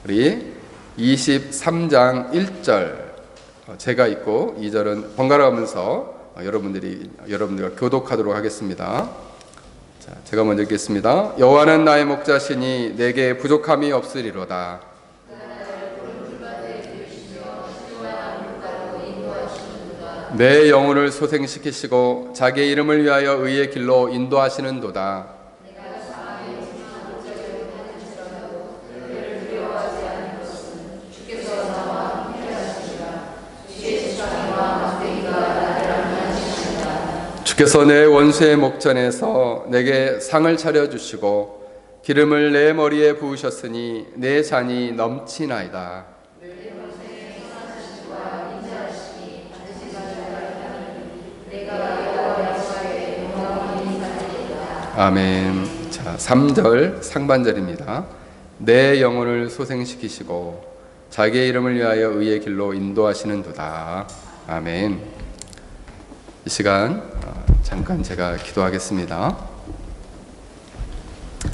우리 23장 1절 제가 읽고 2절은 번갈아 가면서 여러분들과 교독하도록 하겠습니다. 자, 제가 먼저 읽겠습니다. 여호와는 나의 목자시니 내게 부족함이 없으리로다. 내 영혼을 소생시키시고 자기의 이름을 위하여 의의 길로 인도하시는도다. 주께서 내 원수의 목전에서 내게 상을 차려주시고 기름을 내 머리에 부으셨으니 내 잔이 넘치나이다. 아멘. 자, 3절 상반절입니다. 내 영혼을 소생시키시고 자기의 이름을 위하여 의의 길로 인도하시는도다. 아멘. 이 시간 잠깐 제가 기도하겠습니다.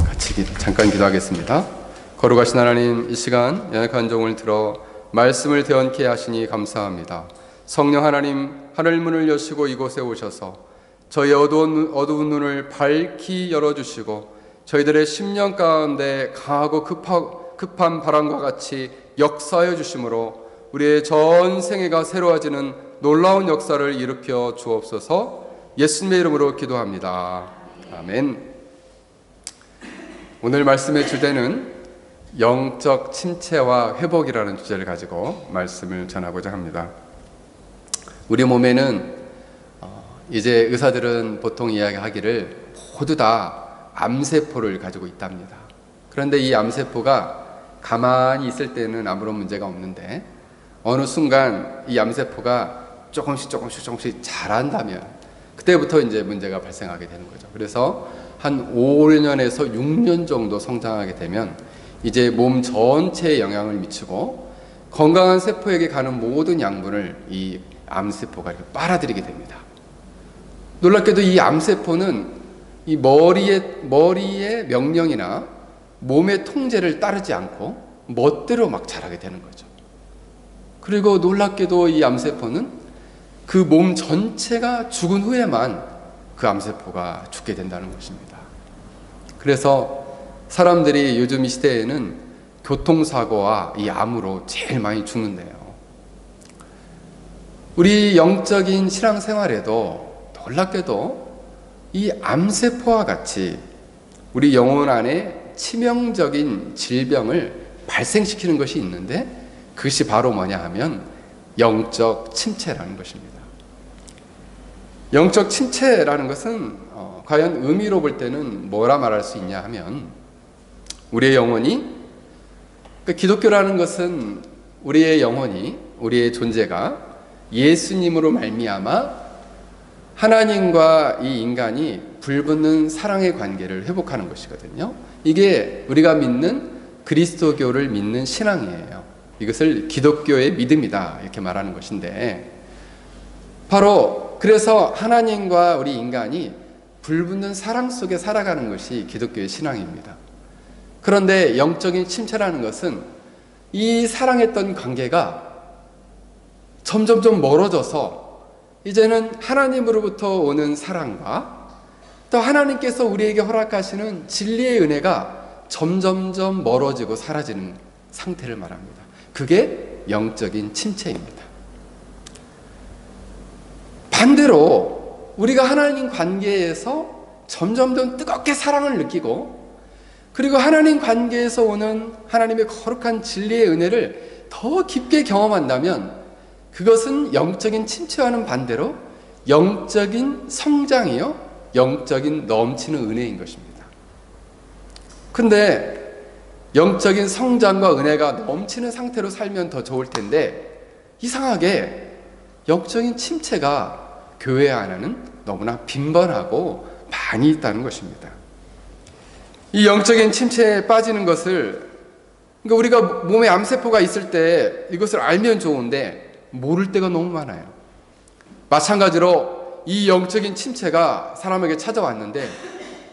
같이 잠깐 기도하겠습니다. 거룩하신 하나님, 이 시간 연약한 종을 들어 말씀을 대언케 하시니 감사합니다. 성령 하나님, 하늘 문을 여시고 이곳에 오셔서 저희 어두운 눈을 밝히 열어주시고 저희들의 심령 가운데 강하고 급한 바람과 같이 역사해 주심으로 우리의 전 생애가 새로워지는 놀라운 역사를 일으켜 주옵소서. 예수님의 이름으로 기도합니다. 아멘. 오늘 말씀의 주제는 영적 침체와 회복이라는 주제를 가지고 말씀을 전하고자 합니다. 우리 몸에는 이제 의사들은 보통 이야기하기를 모두 다 암세포를 가지고 있답니다. 그런데 이 암세포가 가만히 있을 때는 아무런 문제가 없는데 어느 순간 이 암세포가 조금씩 자란다면 그때부터 이제 문제가 발생하게 되는 거죠. 그래서 한 5년에서 6년 정도 성장하게 되면 이제 몸 전체에 영향을 미치고 건강한 세포에게 가는 모든 양분을 이 암세포가 이렇게 빨아들이게 됩니다. 놀랍게도 이 암세포는 이 머리의 명령이나 몸의 통제를 따르지 않고 멋대로 막 자라게 되는 거죠. 그리고 놀랍게도 이 암세포는 그 몸 전체가 죽은 후에만 그 암세포가 죽게 된다는 것입니다. 그래서 사람들이 요즘 이 시대에는 교통사고와 이 암으로 제일 많이 죽는데요. 우리 영적인 신앙생활에도 놀랍게도 이 암세포와 같이 우리 영혼 안에 치명적인 질병을 발생시키는 것이 있는데 그것이 바로 뭐냐 하면 영적 침체라는 것입니다. 영적 침체라는 것은 과연 의미로 볼 때는 뭐라 말할 수 있냐 하면 우리의 영혼이, 기독교라는 것은 우리의 영혼이, 우리의 존재가 예수님으로 말미암아 하나님과 이 인간이 불붙는 사랑의 관계를 회복하는 것이거든요. 이게 우리가 믿는 그리스도교를 믿는 신앙이에요. 이것을 기독교의 믿음이다 이렇게 말하는 것인데, 바로 그래서 하나님과 우리 인간이 불붙는 사랑 속에 살아가는 것이 기독교의 신앙입니다. 그런데 영적인 침체라는 것은 이 사랑했던 관계가 점점 멀어져서 이제는 하나님으로부터 오는 사랑과 또 하나님께서 우리에게 허락하시는 진리의 은혜가 점점 멀어지고 사라지는 상태를 말합니다. 그게 영적인 침체입니다. 반대로 우리가 하나님 관계에서 점점 더 뜨겁게 사랑을 느끼고 그리고 하나님 관계에서 오는 하나님의 거룩한 진리의 은혜를 더 깊게 경험한다면 그것은 영적인 침체와는 반대로 영적인 성장이요, 영적인 넘치는 은혜인 것입니다. 근데 영적인 성장과 은혜가 넘치는 상태로 살면 더 좋을 텐데 이상하게 영적인 침체가 교회 안에는 너무나 빈번하고 많이 있다는 것입니다. 이 영적인 침체에 빠지는 것을, 그러니까 우리가 몸에 암세포가 있을 때 이것을 알면 좋은데 모를 때가 너무 많아요. 마찬가지로 이 영적인 침체가 사람에게 찾아왔는데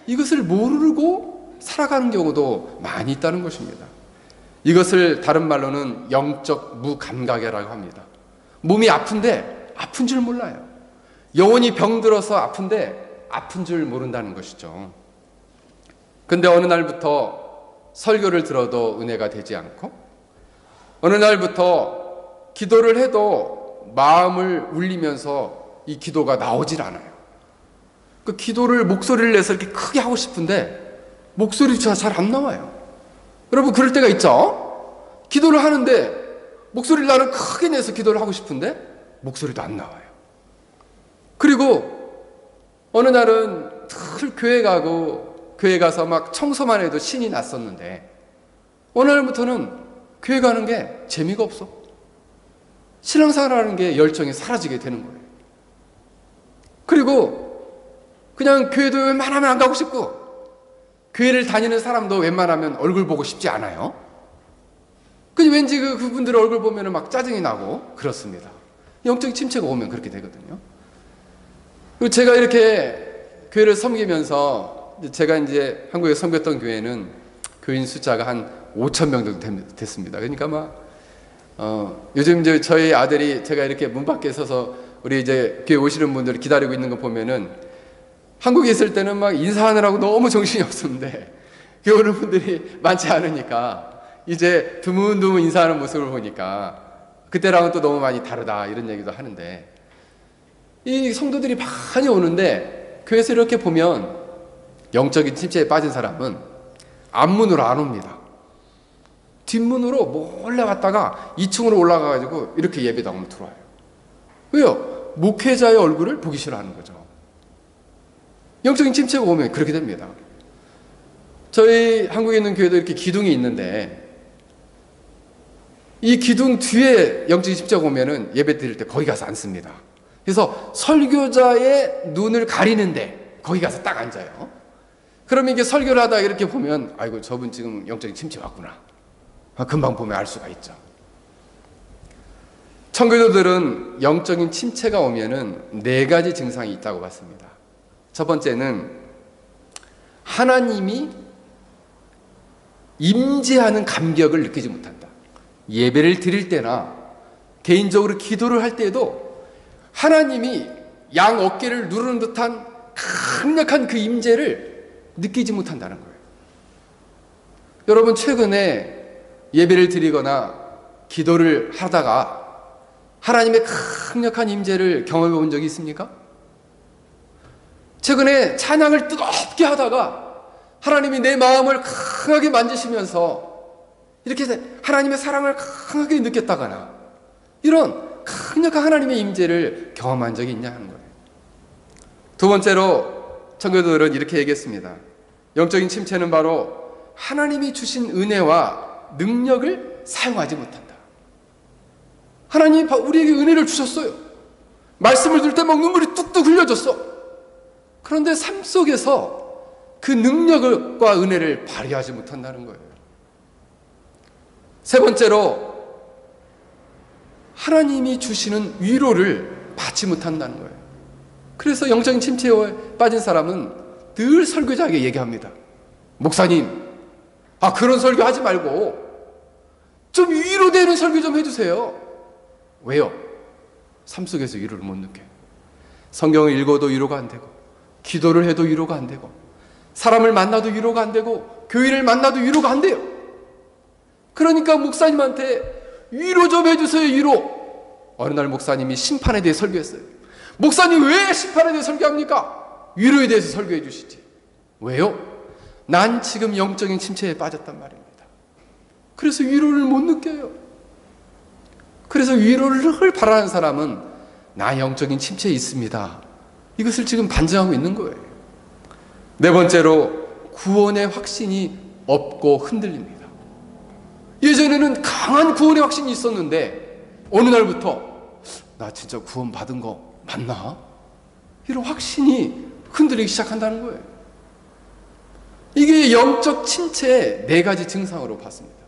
이것을 모르고 살아가는 경우도 많이 있다는 것입니다. 이것을 다른 말로는 영적 무감각이라고 합니다. 몸이 아픈데 아픈 줄 몰라요. 영혼이 병들어서 아픈데 아픈 줄 모른다는 것이죠. 근데 어느 날부터 설교를 들어도 은혜가 되지 않고, 어느 날부터 기도를 해도 마음을 울리면서 이 기도가 나오질 않아요. 그 기도를 목소리를 내서 이렇게 크게 하고 싶은데 목소리조차 잘 안 나와요. 여러분 그럴 때가 있죠? 기도를 하는데 목소리를 나는 크게 내서 기도를 하고 싶은데 목소리도 안 나와요. 그리고 어느 날은 늘 교회 가고 교회 가서 막 청소만 해도 신이 났었는데 어느 날부터는 교회 가는 게 재미가 없어. 신앙생활하는 게 열정이 사라지게 되는 거예요. 그리고 그냥 교회도 웬만하면 안 가고 싶고, 교회를 다니는 사람도 웬만하면 얼굴 보고 싶지 않아요. 근데 왠지 그분들 얼굴 보면 막 짜증이 나고 그렇습니다. 영적인 침체가 오면 그렇게 되거든요. 그리고 제가 이렇게 교회를 섬기면서, 제가 이제 한국에 섬겼던 교회는 교인 숫자가 한 5천 명 정도 됐습니다. 그러니까 요즘 이제 저희 아들이 제가 이렇게 문 밖에 서서 우리 이제 교회 오시는 분들 기다리고 있는 거 보면은 한국에 있을 때는 막 인사하느라고 너무 정신이 없었는데 교회 오는 분들이 많지 않으니까 이제 드문드문 인사하는 모습을 보니까 그때랑은 또 너무 많이 다르다 이런 얘기도 하는데, 이 성도들이 많이 오는데 교회에서 이렇게 보면 영적인 침체에 빠진 사람은 앞문으로 안 옵니다. 뒷문으로 몰래 왔다가 2층으로 올라가가지고 이렇게 예배당으로 들어와요. 왜요? 목회자의 얼굴을 보기 싫어하는 거죠. 영적인 침체가 오면 그렇게 됩니다. 저희 한국에 있는 교회도 이렇게 기둥이 있는데 이 기둥 뒤에 영적인 침체가 오면은 예배 드릴 때 거기 가서 앉습니다. 그래서 설교자의 눈을 가리는데 거기 가서 딱 앉아요. 그러면 이게 설교를 하다가 이렇게 보면 아이고 저분 지금 영적인 침체 왔구나. 금방 보면 알 수가 있죠. 청교도들은 영적인 침체가 오면은 4가지 증상이 있다고 봤습니다. 첫 번째는 하나님이 임재하는 감격을 느끼지 못한다. 예배를 드릴 때나 개인적으로 기도를 할 때에도 하나님이 양 어깨를 누르는 듯한 강력한 그 임재를 느끼지 못한다는 거예요. 여러분 최근에 예배를 드리거나 기도를 하다가 하나님의 강력한 임재를 경험해 본 적이 있습니까? 최근에 찬양을 뜨겁게 하다가 하나님이 내 마음을 강하게 만지시면서 이렇게 하나님의 사랑을 강하게 느꼈다거나 이런 강력한 하나님의 임재를 경험한 적이 있냐 하는 거예요. 두 번째로 청교도들은 이렇게 얘기했습니다. 영적인 침체는 바로 하나님이 주신 은혜와 능력을 사용하지 못한다. 하나님이 우리에게 은혜를 주셨어요. 말씀을 들을 때 막 눈물이 뚝뚝 흘려졌어. 그런데 삶 속에서 그 능력과 은혜를 발휘하지 못한다는 거예요. 세 번째로 하나님이 주시는 위로를 받지 못한다는 거예요. 그래서 영적인 침체에 빠진 사람은 늘 설교자에게 얘기합니다. 목사님, 그런 설교 하지 말고 좀 위로되는 설교 좀 해주세요. 왜요? 삶 속에서 위로를 못 느껴요. 성경을 읽어도 위로가 안 되고, 기도를 해도 위로가 안 되고, 사람을 만나도 위로가 안 되고, 교회를 만나도 위로가 안 돼요. 그러니까 목사님한테 위로 좀 해주세요, 위로. 어느 날 목사님이 심판에 대해 설교했어요. 목사님 왜 심판에 대해 설교합니까? 위로에 대해서 설교해 주시지. 왜요? 난 지금 영적인 침체에 빠졌단 말입니다. 그래서 위로를 못 느껴요. 그래서 위로를 바라는 사람은 나 영적인 침체에 있습니다. 이것을 지금 반증하고 있는 거예요. 네 번째로 구원의 확신이 없고 흔들립니다. 예전에는 강한 구원의 확신이 있었는데 어느 날부터 나 진짜 구원 받은 거 맞나? 이런 확신이 흔들리기 시작한다는 거예요. 이게 영적 침체의 4가지 증상으로 봤습니다.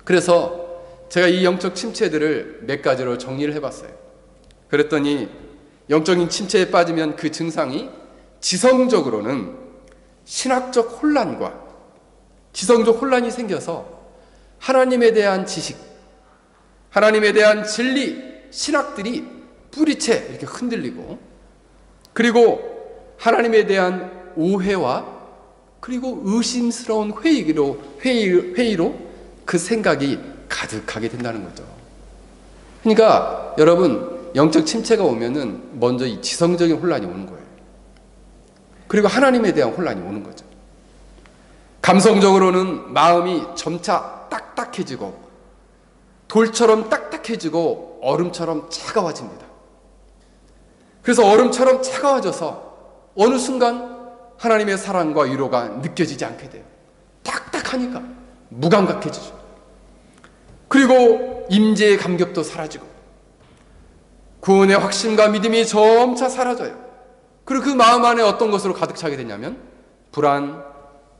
그래서 제가 이 영적 침체들을 몇 가지로 정리를 해봤어요. 그랬더니 영적인 침체에 빠지면 그 증상이 지성적으로는 신학적 혼란과 지성적 혼란이 생겨서 하나님에 대한 지식, 하나님에 대한 진리, 신학들이 뿌리채 이렇게 흔들리고, 그리고 하나님에 대한 오해와 그리고 의심스러운 회의로 그 생각이 가득하게 된다는 거죠. 그러니까 여러분, 영적 침체가 오면은 먼저 이 지성적인 혼란이 오는 거예요. 그리고 하나님에 대한 혼란이 오는 거죠. 감성적으로는 마음이 점차 딱딱해지고, 돌처럼 딱딱해지고 얼음처럼 차가워집니다. 그래서 얼음처럼 차가워져서 어느 순간 하나님의 사랑과 위로가 느껴지지 않게 돼요. 딱딱하니까 무감각해지죠. 그리고 임재의 감격도 사라지고, 구원의 확신과 믿음이 점차 사라져요. 그리고 그 마음 안에 어떤 것으로 가득 차게 되냐면 불안,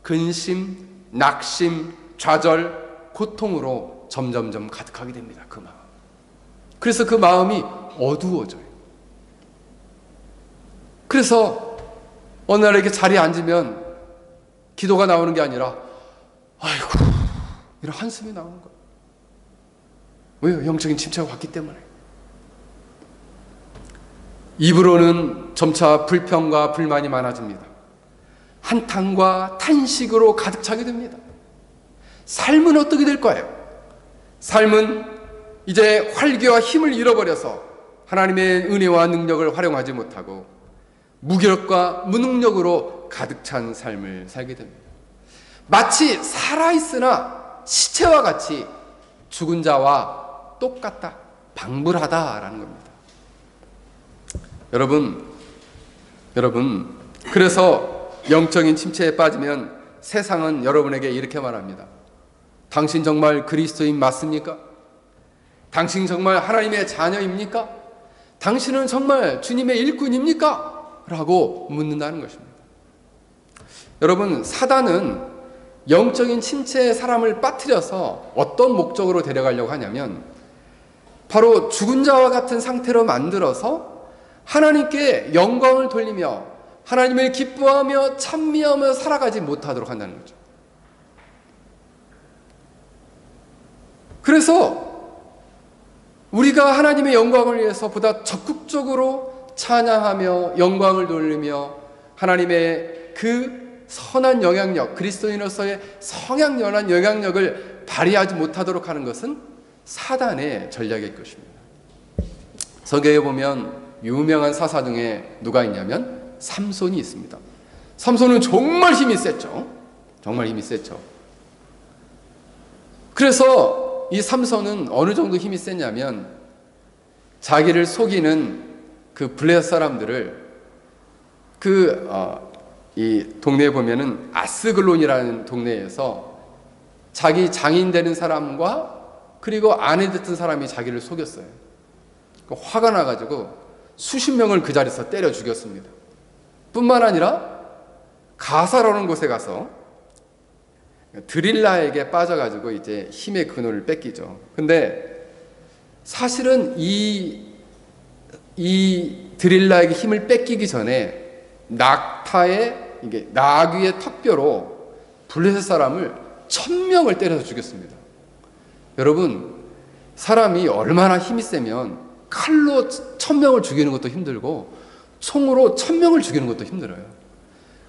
근심, 낙심, 좌절, 고통으로 점점점 가득하게 됩니다. 그 마음. 그래서 그 마음이 어두워져요. 그래서 어느 날 이렇게 자리에 앉으면 기도가 나오는 게 아니라 아이고 이런 한숨이 나오는 거예요. 왜요? 영적인 침체가 왔기 때문에. 입으로는 점차 불평과 불만이 많아집니다. 한탄과 탄식으로 가득 차게 됩니다. 삶은 어떻게 될 거예요? 삶은 이제 활기와 힘을 잃어버려서 하나님의 은혜와 능력을 활용하지 못하고 무기력과 무능력으로 가득 찬 삶을 살게 됩니다. 마치 살아있으나 시체와 같이 죽은 자와 똑같다, 방불하다라는 겁니다. 여러분, 그래서 영적인 침체에 빠지면 세상은 여러분에게 이렇게 말합니다. 당신 정말 그리스도인 맞습니까? 당신 정말 하나님의 자녀입니까? 당신은 정말 주님의 일꾼입니까? 라고 묻는다는 것입니다. 여러분, 사단은 영적인 침체에 사람을 빠뜨려서 어떤 목적으로 데려가려고 하냐면 바로 죽은 자와 같은 상태로 만들어서 하나님께 영광을 돌리며 하나님을 기뻐하며 찬미하며 살아가지 못하도록 한다는 거죠. 그래서 우리가 하나님의 영광을 위해서 보다 적극적으로 찬양하며 영광을 돌리며 하나님의 그 선한 영향력, 그리스도인으로서의 성향연한 영향력을 발휘하지 못하도록 하는 것은 사단의 전략일 것입니다. 성경에 보면 유명한 사사 중에 누가 있냐면 삼손이 있습니다. 삼손은 정말 힘이 셌죠. 정말 힘이 셌죠. 그래서 이 삼손은 어느 정도 힘이 셌냐면 자기를 속이는 그 블레셋 사람들을 이 동네에 보면은 아스글론이라는 동네에서 자기 장인 되는 사람과 그리고 아내 됐던 사람이 자기를 속였어요. 화가 나가지고 수십 명을 그 자리에서 때려 죽였습니다. 뿐만 아니라 가사라는 곳에 가서 드릴라에게 빠져가지고 이제 힘의 근원을 뺏기죠. 근데 사실은 이 드릴라에게 힘을 뺏기기 전에 나귀의 턱뼈로 블레셋 사람을 1000명을 때려서 죽였습니다. 여러분, 사람이 얼마나 힘이 세면 칼로 1000명을 죽이는 것도 힘들고 총으로 1000명을 죽이는 것도 힘들어요.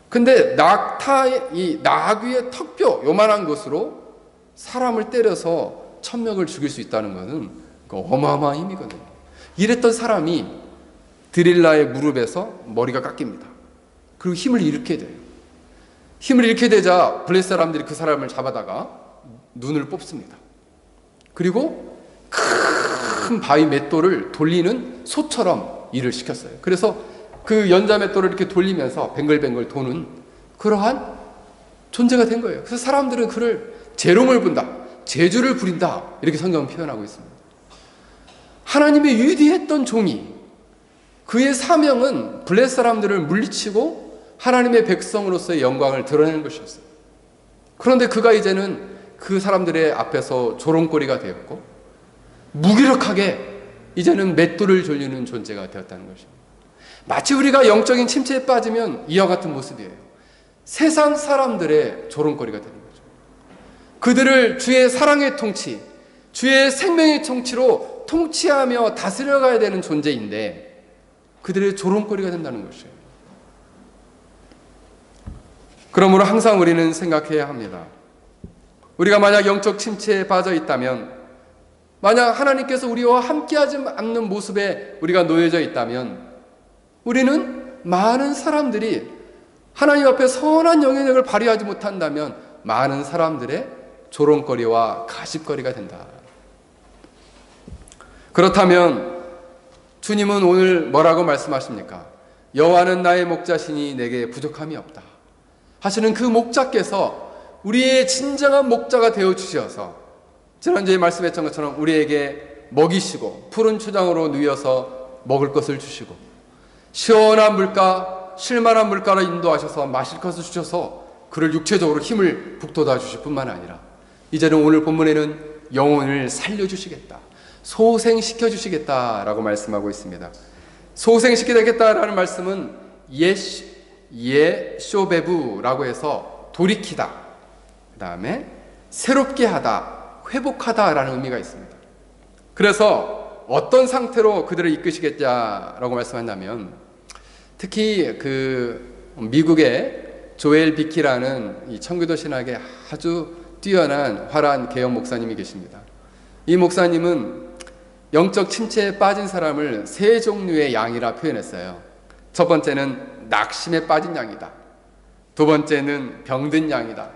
근데 이 나귀의 턱뼈 요만한 것으로 사람을 때려서 1000명을 죽일 수 있다는 것은 어마어마한 힘이거든요. 이랬던 사람이 드릴라의 무릎에서 머리가 깎입니다. 그리고 힘을 잃게 돼요. 힘을 잃게 되자 블레셋 사람들이 그 사람을 잡아다가 눈을 뽑습니다. 그리고 큰 바위 맷돌을 돌리는 소처럼 일을 시켰어요. 그래서 그 연자 맷돌을 이렇게 돌리면서 뱅글뱅글 도는 그러한 존재가 된 거예요. 그래서 사람들은 그를 재롱을 분다, 재주를 부린다, 이렇게 성경은 표현하고 있습니다. 하나님의 위대했던 종이, 그의 사명은 블레셋 사람들을 물리치고 하나님의 백성으로서의 영광을 드러내는 것이었어요. 그런데 그가 이제는 그 사람들의 앞에서 조롱거리가 되었고 무기력하게 이제는 맷돌을 졸리는 존재가 되었다는 것입니다. 마치 우리가 영적인 침체에 빠지면 이와 같은 모습이에요. 세상 사람들의 조롱거리가 되는 거죠. 그들을 주의 사랑의 통치, 주의 생명의 통치로 통치하며 다스려가야 되는 존재인데 그들의 조롱거리가 된다는 것이에요. 그러므로 항상 우리는 생각해야 합니다. 우리가 만약 영적 침체에 빠져 있다면, 만약 하나님께서 우리와 함께하지 않는 모습에 우리가 놓여져 있다면, 우리는 많은 사람들이 하나님 앞에 선한 영향력을 발휘하지 못한다면 많은 사람들의 조롱거리와 가십거리가 된다. 그렇다면 주님은 오늘 뭐라고 말씀하십니까? 여호와는 나의 목자시니 내게 부족함이 없다 하시는 그 목자께서 우리의 진정한 목자가 되어주셔서 지난주에 말씀했던 것처럼 우리에게 먹이시고 푸른 초장으로 누여서 먹을 것을 주시고 시원한 물가, 쉴만한 물가로 인도하셔서 마실 것을 주셔서 그를 육체적으로 힘을 북돋아 주실 뿐만 아니라 이제는 오늘 본문에는 영혼을 살려주시겠다, 소생시켜 주시겠다라고 말씀하고 있습니다. 소생시키겠다라는 말씀은 예쇼베부라고 해서 돌이키다, 그 다음에 새롭게 하다, 회복하다라는 의미가 있습니다. 그래서 어떤 상태로 그들을 이끄시겠다라고 말씀한다면, 특히 미국의 조엘 비키라는 이 청교도 신학에 아주 뛰어난 화려한 개혁 목사님이 계십니다. 이 목사님은 영적 침체에 빠진 사람을 세 종류의 양이라 표현했어요. 첫 번째는 낙심에 빠진 양이다. 두 번째는 병든 양이다.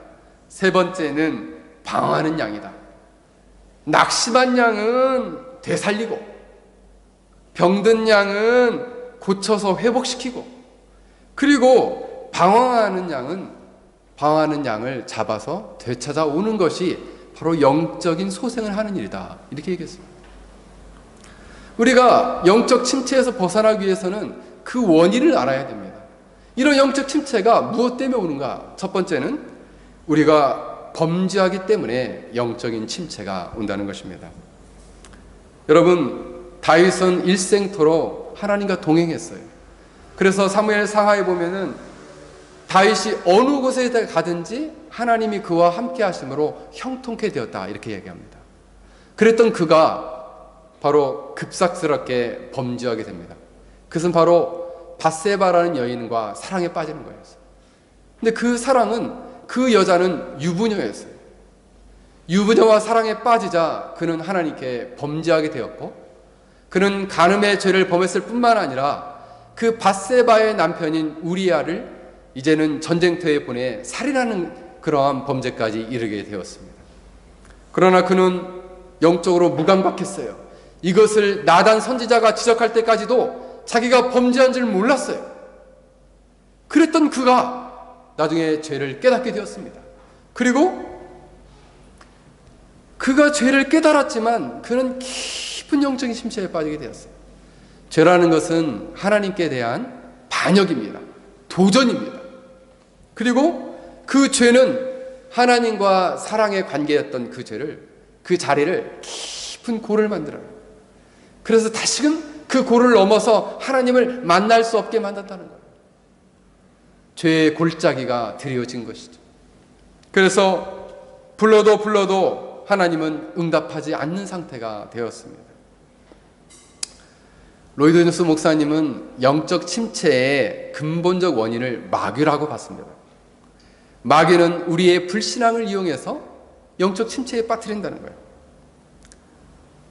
세 번째는 방황하는 양이다. 낙심한 양은 되살리고, 병든 양은 고쳐서 회복시키고, 그리고 방황하는 양을 잡아서 되찾아오는 것이 바로 영적인 소생을 하는 일이다, 이렇게 얘기했습니다. 우리가 영적 침체에서 벗어나기 위해서는 그 원인을 알아야 됩니다. 이런 영적 침체가 무엇 때문에 오는가? 첫 번째는 우리가 범죄하기 때문에 영적인 침체가 온다는 것입니다. 여러분, 다윗은 일생토록 하나님과 동행했어요. 그래서 사무엘 상하에 보면은 다윗이 어느 곳에 가든지 하나님이 그와 함께 하심으로 형통케 되었다, 이렇게 얘기합니다. 그랬던 그가 바로 급삭스럽게 범죄하게 됩니다. 그것은 바로 밧세바라는 여인과 사랑에 빠지는 거였어요. 근데 그 여자는 유부녀였어요. 유부녀와 사랑에 빠지자 그는 하나님께 범죄하게 되었고, 그는 간음의 죄를 범했을 뿐만 아니라 그 밧세바의 남편인 우리아를 이제는 전쟁터에 보내 살인하는 그러한 범죄까지 이르게 되었습니다. 그러나 그는 영적으로 무감각했어요. 이것을 나단 선지자가 지적할 때까지도 자기가 범죄한 줄 몰랐어요. 그랬던 그가 나중에 죄를 깨닫게 되었습니다. 그리고 그가 죄를 깨달았지만 그는 깊은 영적인 침체에 빠지게 되었어요. 죄라는 것은 하나님께 대한 반역입니다. 도전입니다. 그리고 그 죄는 하나님과 사랑의 관계였던 그 자리를 깊은 골을 만들어요. 그래서 다시금 그 골을 넘어서 하나님을 만날 수 없게 만든다는 거예요. 죄의 골짜기가 드리워진 것이죠. 그래서 불러도 하나님은 응답하지 않는 상태가 되었습니다. 로이드 존스 목사님은 영적 침체의 근본적 원인을 마귀라고 봤습니다. 마귀는 우리의 불신앙을 이용해서 영적 침체에 빠뜨린다는 거예요.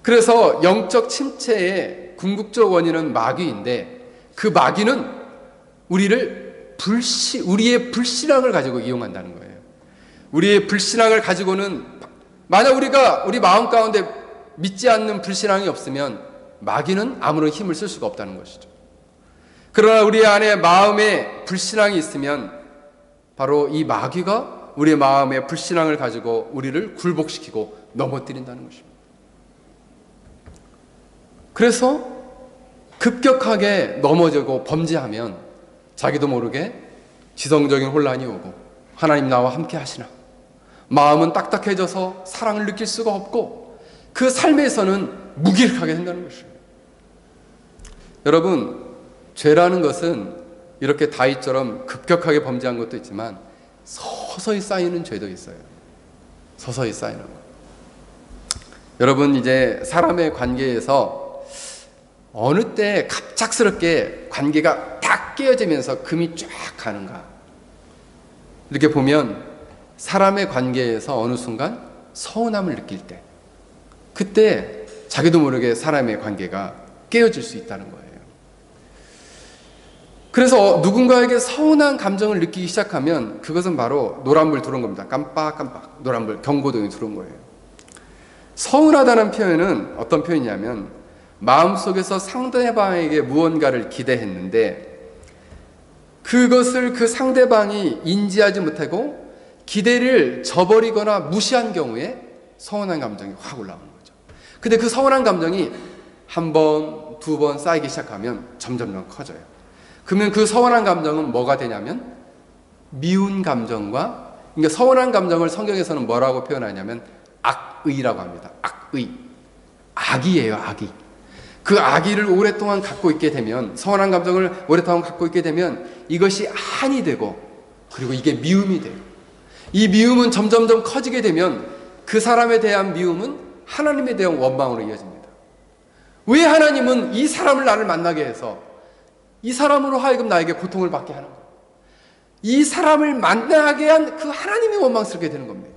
그래서 영적 침체의 궁극적 원인은 마귀인데, 그 마귀는 우리의 불신앙을 가지고 이용한다는 거예요. 우리의 불신앙을 가지고는, 만약 우리 마음 가운데 믿지 않는 불신앙이 없으면 마귀는 아무런 힘을 쓸 수가 없다는 것이죠. 그러나 우리 안에 마음에 불신앙이 있으면 바로 이 마귀가 우리의 마음에 불신앙을 가지고 우리를 굴복시키고 넘어뜨린다는 것입니다. 그래서 급격하게 넘어지고 범죄하면 자기도 모르게 지성적인 혼란이 오고, 하나님 나와 함께 하시나, 마음은 딱딱해져서 사랑을 느낄 수가 없고 그 삶에서는 무기력하게 된다는 것입니다. 여러분, 죄라는 것은 이렇게 다윗처럼 급격하게 범죄한 것도 있지만 서서히 쌓이는 죄도 있어요. 서서히 쌓이는 거예요. 여러분, 이제 사람의 관계에서 어느 때 갑작스럽게 관계가 딱 깨어지면서 금이 쫙 가는가? 이렇게 보면 사람의 관계에서 어느 순간 서운함을 느낄 때, 그때 자기도 모르게 사람의 관계가 깨어질 수 있다는 거예요. 그래서 누군가에게 서운한 감정을 느끼기 시작하면 그것은 바로 노란불 들어온 겁니다. 깜빡깜빡 노란불 경고등이 들어온 거예요. 서운하다는 표현은 어떤 표현이냐면 마음속에서 상대방에게 무언가를 기대했는데 그것을 그 상대방이 인지하지 못하고 기대를 저버리거나 무시한 경우에 서운한 감정이 확 올라오는 거죠. 근데 그 서운한 감정이 한 번, 두 번 쌓이기 시작하면 점점 커져요. 그러면 그 서운한 감정은 뭐가 되냐면 미운 감정과, 그러니까 서운한 감정을 성경에서는 뭐라고 표현하냐면 악의라고 합니다. 악의. 악이에요, 악의. 그 악의를 오랫동안 갖고 있게 되면, 서운한 감정을 오랫동안 갖고 있게 되면 이것이 한이 되고, 그리고 이게 미움이 돼요. 이 미움은 점점점 커지게 되면 그 사람에 대한 미움은 하나님에 대한 원망으로 이어집니다. 왜 하나님은 이 사람을 나를 만나게 해서 이 사람으로 하여금 나에게 고통을 받게 하는 거예요? 이 사람을 만나게 한 그 하나님이 원망스럽게 되는 겁니다.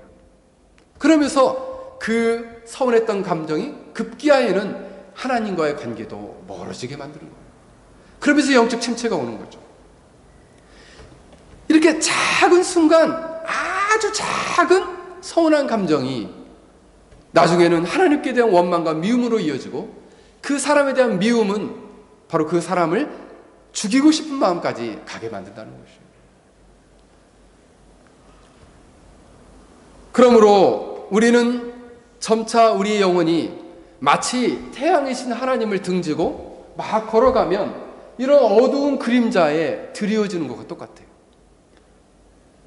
그러면서 그 서운했던 감정이 급기야에는 하나님과의 관계도 멀어지게 만드는 거예요. 그러면서 영적 침체가 오는 거죠. 이렇게 작은 순간, 아주 작은 서운한 감정이 나중에는 하나님께 대한 원망과 미움으로 이어지고, 그 사람에 대한 미움은 바로 그 사람을 죽이고 싶은 마음까지 가게 만든다는 것이에요. 그러므로 우리는 점차 우리의 영혼이 마치 태양이신 하나님을 등지고 막 걸어가면 이런 어두운 그림자에 드리워지는 것과 똑같아요.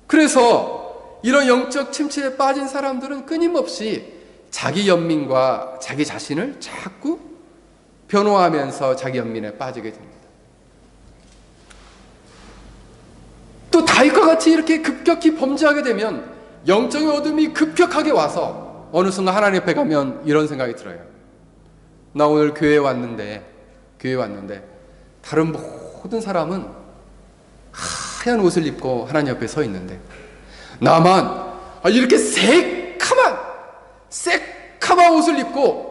그래서 이런 영적 침체에 빠진 사람들은 끊임없이 자기 연민과 자기 자신을 자꾸 변호하면서 자기 연민에 빠지게 됩니다. 또 다윗과 같이 이렇게 급격히 범죄하게 되면 영적인 어둠이 급격하게 와서 어느 순간 하나님 앞에 가면 이런 생각이 들어요. 나 오늘 교회에 왔는데 다른 모든 사람은 하얀 옷을 입고 하나님 앞에 서 있는데 나만 이렇게 새카만 옷을 입고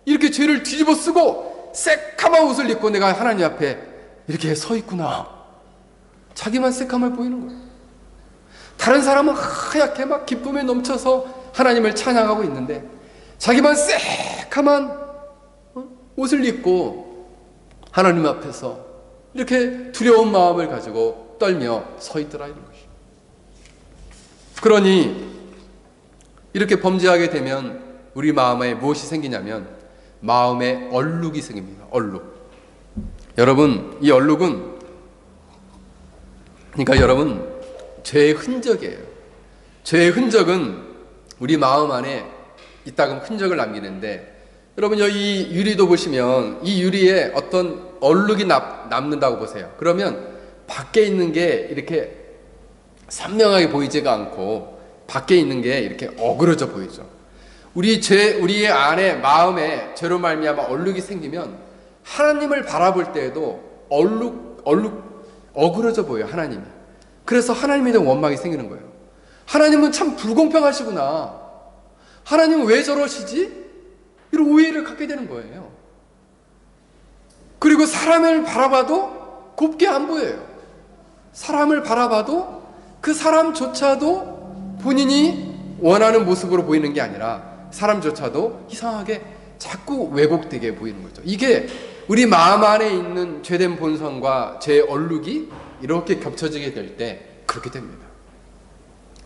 이렇게 죄를 뒤집어 쓰고 새카만 옷을 입고 내가 하나님 앞에 이렇게 서 있구나. 자기만 새카만 보이는 거예요. 다른 사람은 하얗게 막 기쁨에 넘쳐서 하나님을 찬양하고 있는데 자기만 새카만 옷을 입고 하나님 앞에서 이렇게 두려운 마음을 가지고 떨며 서 있더라 이런 것이죠. 그러니 이렇게 범죄하게 되면 우리 마음에 무엇이 생기냐면 마음에 얼룩이 생깁니다. 얼룩. 여러분, 이 얼룩은 여러분 죄의 흔적이에요. 죄의 흔적은 우리 마음 안에 이따금 흔적을 남기는데, 여러분 이 유리도 보시면 이 유리에 어떤 얼룩이 남는다고 보세요. 그러면 밖에 있는 게 이렇게 선명하게 보이지가 않고 밖에 있는 게 이렇게 어그러져 보이죠. 우리의 안에 마음에 죄로 말미암아 얼룩이 생기면 하나님을 바라볼 때에도 어그러져 보여요. 하나님이. 그래서 하나님에 대한 원망이 생기는 거예요. 하나님은 참 불공평하시구나. 하나님은 왜 저러시지? 이런 오해를 갖게 되는 거예요. 그리고 사람을 바라봐도 곱게 안 보여요. 사람을 바라봐도 그 사람조차도 본인이 원하는 모습으로 보이는 게 아니라 사람조차도 이상하게 자꾸 왜곡되게 보이는 거죠. 이게 우리 마음 안에 있는 죄된 본성과 죄의 얼룩이 이렇게 겹쳐지게 될 때 그렇게 됩니다.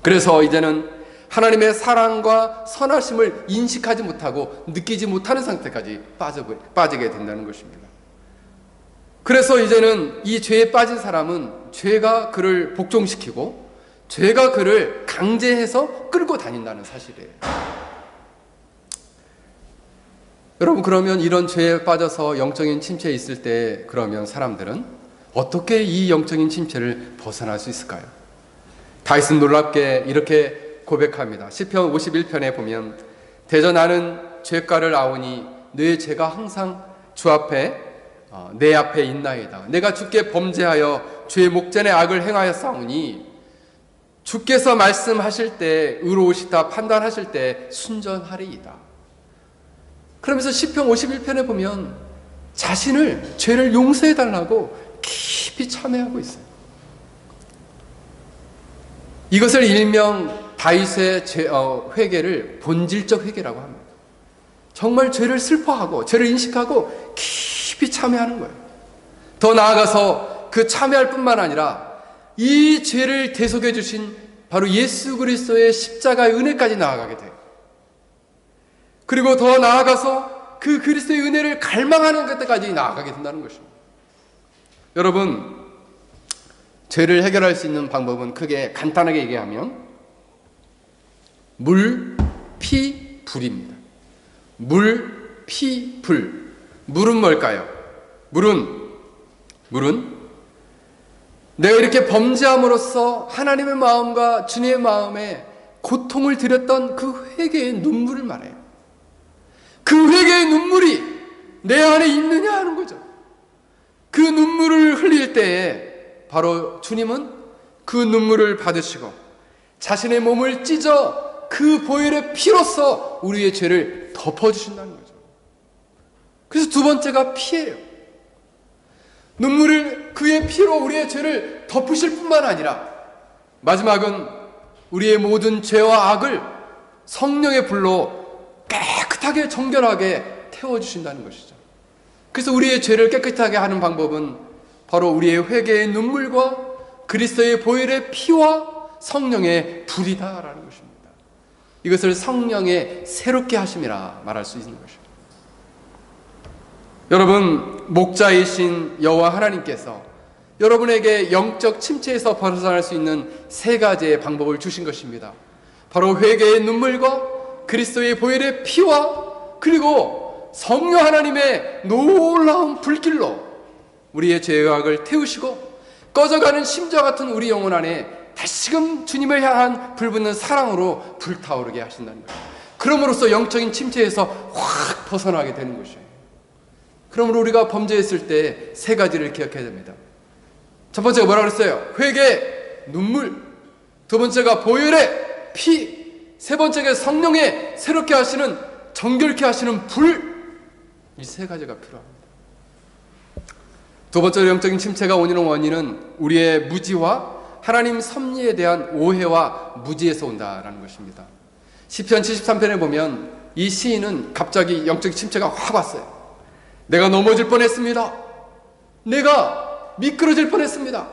그래서 이제는 하나님의 사랑과 선하심을 인식하지 못하고 느끼지 못하는 상태까지 빠지게 된다는 것입니다. 그래서 이제는 이 죄에 빠진 사람은 죄가 그를 복종시키고 죄가 그를 강제해서 끌고 다닌다는 사실이에요. 여러분, 그러면 이런 죄에 빠져서 영적인 침체에 있을 때 그러면 사람들은 어떻게 이 영적인 침체를 벗어날 수 있을까요? 다윗은 놀랍게 이렇게 고백합니다. 시편 51편에 보면 대저 나는 죄가를 아오니 내 죄가 항상 주 앞에 내 앞에 있나이다. 내가 주께 범죄하여 죄 목전에 악을 행하였사오니 주께서 말씀하실 때 의로우시다 판단하실 때 순전하리이다. 그러면서 시편 51편에 보면 자신을 죄를 용서해 달라고 깊이 참회하고 있어요. 이것을 일명 다윗의 회개를 본질적 회개라고 합니다. 정말 죄를 슬퍼하고 죄를 인식하고 깊이 참회하는 거예요. 더 나아가서 그 참회할 뿐만 아니라 이 죄를 대속해 주신 바로 예수 그리스도의 십자가의 은혜까지 나아가게 돼요. 그리고 더 나아가서 그 그리스도의 은혜를 갈망하는 것까지 나아가게 된다는 것입니다. 여러분, 죄를 해결할 수 있는 방법은 크게 간단하게 얘기하면 물, 피, 불입니다. 물, 피, 불. 물은 뭘까요? 물은 내가 이렇게 범죄함으로써 하나님의 마음과 주님의 마음에 고통을 드렸던 그 회개의 눈물을 말해요. 그 회개의 눈물이 내 안에 있느냐 하는 거죠. 그 눈물을 흘릴 때에 바로 주님은 그 눈물을 받으시고 자신의 몸을 찢어 그 보혈의 피로써 우리의 죄를 덮어주신다는 거죠. 그래서 두 번째가 피예요. 눈물을 그의 피로 우리의 죄를 덮으실 뿐만 아니라 마지막은 우리의 모든 죄와 악을 성령의 불로 깨끗하게 정결하게 태워주신다는 것이죠. 그래서 우리의 죄를 깨끗하게 하는 방법은 바로 우리의 회개의 눈물과 그리스도의 보혈의 피와 성령의 불이다라는 것입니다. 이것을 성령의 새롭게 하심이라 말할 수 있는 것입니다. 여러분, 목자이신 여호와 하나님께서 여러분에게 영적 침체에서 벗어날 수 있는 세 가지의 방법을 주신 것입니다. 바로 회개의 눈물과 그리스도의 보혈의 피와 그리고 성령 하나님의 놀라운 불길로 우리의 죄와 악을 태우시고 꺼져가는 심지와 같은 우리 영혼 안에 다시금 주님을 향한 불붙는 사랑으로 불타오르게 하신다는 거예요. 그럼으로써 영적인 침체에서 확 벗어나게 되는 것이에요. 그러므로 우리가 범죄했을 때 세 가지를 기억해야 됩니다. 첫 번째가 뭐라고 그랬어요? 회개, 눈물. 두 번째가 보혈의 피. 세 번째가 성령의 새롭게 하시는, 정결케 하시는 불. 이 세 가지가 필요합니다. 두 번째로 영적인 침체가 오는 원인은 우리의 무지와 하나님 섭리에 대한 오해와 무지에서 온다라는 것입니다. 시편 73편에 보면 이 시인은 갑자기 영적 침체가 확 왔어요. 내가 넘어질 뻔했습니다. 내가 미끄러질 뻔했습니다.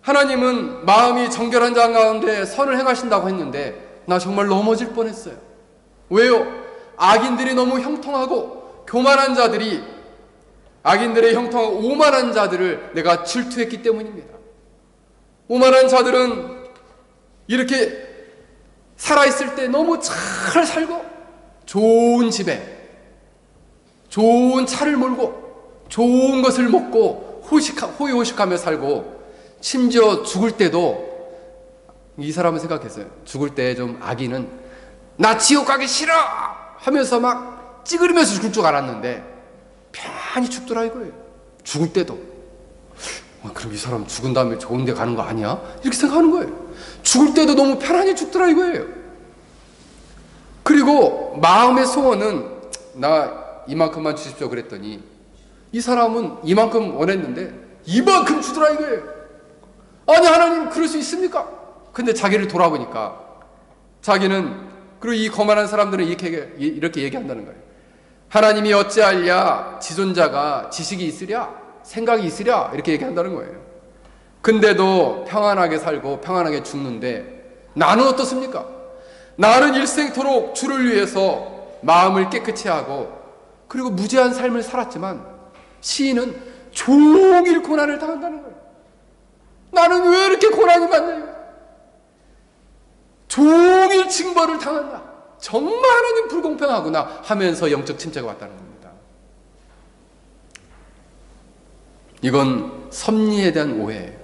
하나님은 마음이 정결한 자 가운데 선을 행하신다고 했는데 나 정말 넘어질 뻔했어요. 왜요? 악인들이 너무 형통하고 교만한 자들이, 악인들의 형통하고 오만한 자들을 내가 질투했기 때문입니다. 오만한 자들은 이렇게 살아있을 때 너무 잘 살고 좋은 집에 좋은 차를 몰고 좋은 것을 먹고 호의호식하며 살고, 심지어 죽을 때도 이 사람은 생각했어요. 죽을 때 좀 악인은 나 지옥 가기 싫어 하면서 막 찌그리면서 죽을 줄 알았는데 편히 죽더라 이거예요. 죽을 때도. 그럼 이 사람 죽은 다음에 좋은 데 가는 거 아니야? 이렇게 생각하는 거예요. 죽을 때도 너무 편안히 죽더라 이거예요. 그리고 마음의 소원은 나 이만큼만 주십시오 그랬더니 이 사람은 이만큼 원했는데 이만큼 주더라 이거예요. 아니 하나님 그럴 수 있습니까? 근데 자기를 돌아보니까 자기는, 그리고 이 거만한 사람들은 이렇게 얘기한다는 거예요. 하나님이 어찌하랴, 지존자가 지식이 있으랴, 생각이 있으랴, 이렇게 얘기한다는 거예요. 근데도 평안하게 살고 평안하게 죽는데 나는 어떻습니까? 나는 일생토록 주를 위해서 마음을 깨끗이 하고 그리고 무죄한 삶을 살았지만 시인은 종일 고난을 당한다는 거예요. 나는 왜 이렇게 고난을 받냐? 종일 징벌을 당한다. 정말 하나님 불공평하구나 하면서 영적 침체가 왔다는 겁니다. 이건 섭리에 대한 오해예요.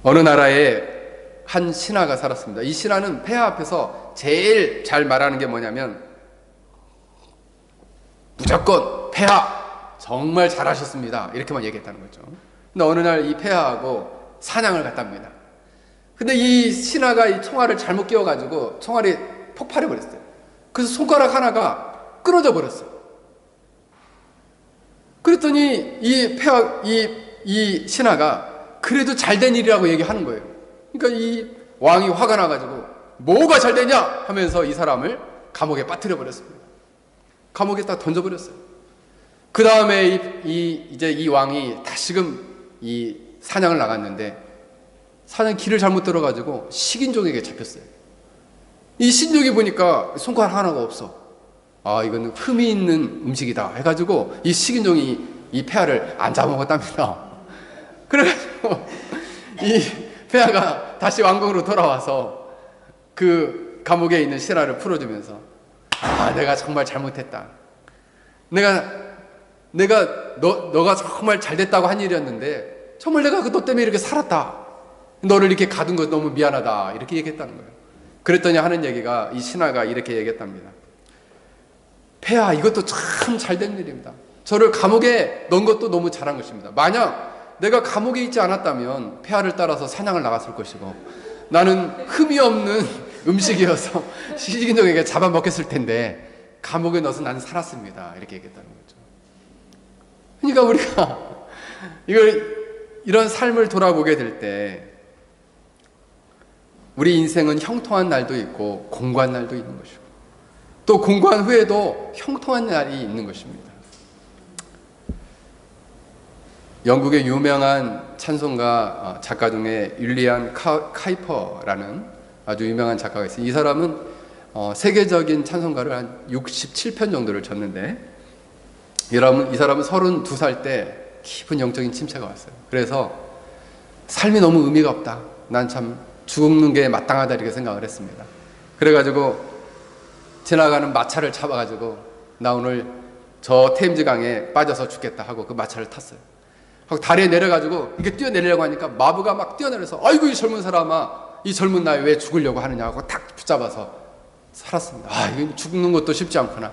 어느 나라에 한 신하가 살았습니다. 이 신하는 폐하 앞에서 제일 잘 말하는 게 뭐냐면 무조건 폐하 정말 잘하셨습니다 이렇게만 얘기했다는 거죠. 근데 어느 날 이 폐하하고 사냥을 갔답니다. 근데 이 신하가 이 총알을 잘못 끼워가지고 총알이 폭발해 버렸어요. 그래서 손가락 하나가 끊어져 버렸어요. 그랬더니 이 신하가 그래도 잘된 일이라고 얘기하는 거예요. 그러니까 이 왕이 화가 나가지고 뭐가 잘 되냐 하면서 이 사람을 감옥에 빠뜨려 버렸습니다. 감옥에 딱 던져버렸어요. 그 다음에 이제 이 왕이 다시금 이 사냥을 나갔는데 사냥 길을 잘못 들어가지고 식인종에게 잡혔어요. 이 신종이 보니까 손가락 하나가 없어. 아, 이거는 흠이 있는 음식이다 해가지고 이 식인종이 이 폐하를 안 잡아먹었답니다. 그래가지고 이 폐하가 다시 왕궁으로 돌아와서 그 감옥에 있는 신하를 풀어주면서 아, 내가 정말 잘못했다. 너가 정말 잘됐다고 한 일이었는데 정말 내가 너 때문에 이렇게 살았다. 너를 이렇게 가둔 거 너무 미안하다. 이렇게 얘기했다는 거예요. 그랬더니 하는 얘기가 이 신하가 이렇게 얘기했답니다. 폐하, 이것도 참 잘된 일입니다. 저를 감옥에 넣은 것도 너무 잘한 것입니다. 만약 내가 감옥에 있지 않았다면 폐하를 따라서 사냥을 나갔을 것이고 나는 흠이 없는 음식이어서 시기종에게 잡아먹혔을 텐데 감옥에 넣어서 나는 살았습니다. 이렇게 얘기했다는 거죠. 그러니까 우리가 이런 삶을 돌아보게 될 때 우리 인생은 형통한 날도 있고 공고한 날도 있는 것이고 또 공고한 후에도 형통한 날이 있는 것입니다. 영국의 유명한 찬송가 작가 중에 윌리엄 카이퍼라는 아주 유명한 작가가 있어요. 이 사람은 세계적인 찬송가를 한 67편 정도를 쳤는데 이 사람은 32살 때 깊은 영적인 침체가 왔어요. 그래서 삶이 너무 의미가 없다. 난 참 죽는 게 마땅하다 이렇게 생각을 했습니다. 그래가지고 지나가는 마차를 잡아가지고 나 오늘 저 템즈강에 빠져서 죽겠다 하고 그 마차를 탔어요. 하고 다리에 내려가지고 이게 뛰어내리려고 하니까 마부가 막 뛰어내려서 아이고 이 젊은 사람아 이 젊은 나이에 왜 죽으려고 하느냐 하고 탁 붙잡아서 살았습니다. 아, 이거 죽는 것도 쉽지 않구나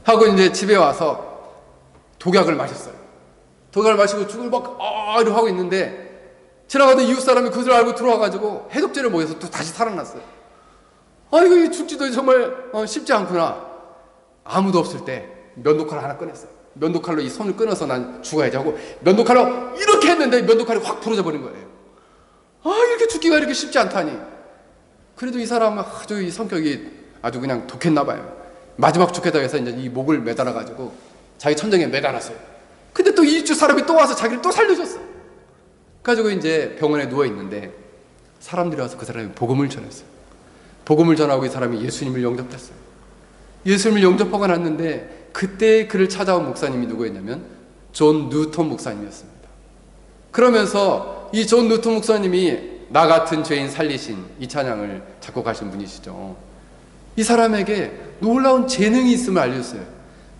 하고 이제 집에 와서 독약을 마셨어요. 독약을 마시고 죽을 막 이러고 하고 있는데 지나가던 이웃 사람이 그것을 알고 들어와가지고 해독제를 먹여서 또 다시 살아났어요. 아, 이거 죽지도 정말 쉽지 않구나. 아무도 없을 때 면도칼 하나 꺼냈어요. 면도칼로 이 손을 끊어서 난 죽어야지 하고 면도칼로 이렇게 했는데 면도칼이 확 부러져 버린 거예요. 아, 이렇게 죽기가 이렇게 쉽지 않다니. 그래도 이 사람은 아주 이 성격이 아주 그냥 독했나 봐요. 마지막 죽겠다고 해서 이제 이 목을 매달아 가지고 자기 천장에 매달았어요. 근데 또 이웃 사람이 또 와서 자기를 또 살려줬어. 가지고 이제 병원에 누워 있는데 사람들이 와서 그 사람이 복음을 전했어요. 복음을 전하고 이 사람이 예수님을 영접했어요. 예수님을 영접하고 났는데 그때 그를 찾아온 목사님이 누구였냐면 존 뉴턴 목사님이었습니다. 그러면서 이 존 뉴턴 목사님이 나 같은 죄인 살리신 이 찬양을 작곡하신 분이시죠. 이 사람에게 놀라운 재능이 있음을 알려줬어요.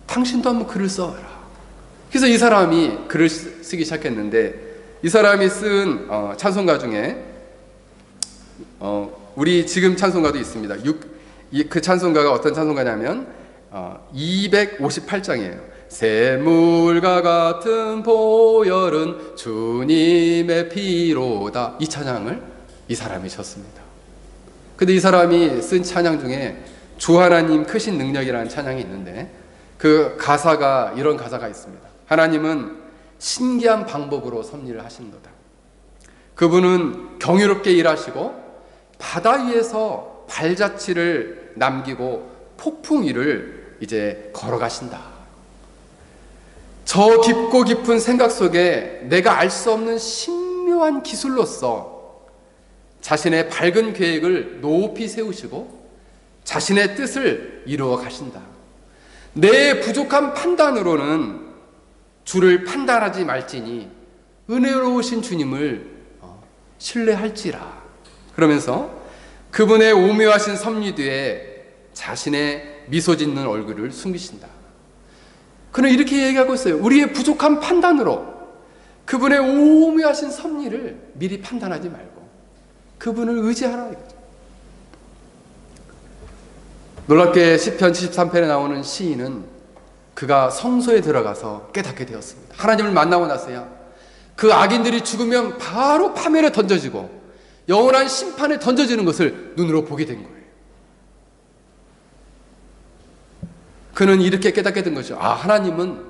당신도 한번 글을 써라. 그래서 이 사람이 글을 쓰기 시작했는데 이 사람이 쓴 찬송가 중에 우리 지금 찬송가도 있습니다. 그 찬송가가 어떤 찬송가냐면 258장이에요. 샘물과 같은 보혈은 주님의 피로다. 이 찬양을 이 사람이 쳤습니다. 근데 이 사람이 쓴 찬양 중에 주 하나님 크신 능력이라는 찬양이 있는데 그 가사가 이런 가사가 있습니다. 하나님은 신기한 방법으로 섭리를 하시는도다. 그분은 경이롭게 일하시고 바다 위에서 발자취를 남기고 폭풍 위를 이제 걸어가신다. 저 깊고 깊은 생각 속에 내가 알 수 없는 신묘한 기술로서 자신의 밝은 계획을 높이 세우시고 자신의 뜻을 이루어 가신다. 내 부족한 판단으로는 주를 판단하지 말지니 은혜로우신 주님을 신뢰할지라. 그러면서 그분의 오묘하신 섭리 뒤에 자신의 미소 짓는 얼굴을 숨기신다. 그는 이렇게 얘기하고 있어요. 우리의 부족한 판단으로 그분의 오묘하신 섭리를 미리 판단하지 말고 그분을 의지하라 이거죠. 놀랍게 시편 73편에 나오는 시인은 그가 성소에 들어가서 깨닫게 되었습니다. 하나님을 만나고 나서야 그 악인들이 죽으면 바로 파멸에 던져지고 영원한 심판에 던져지는 것을 눈으로 보게 된 거예요. 그는 이렇게 깨닫게 된 것이죠. 아, 하나님은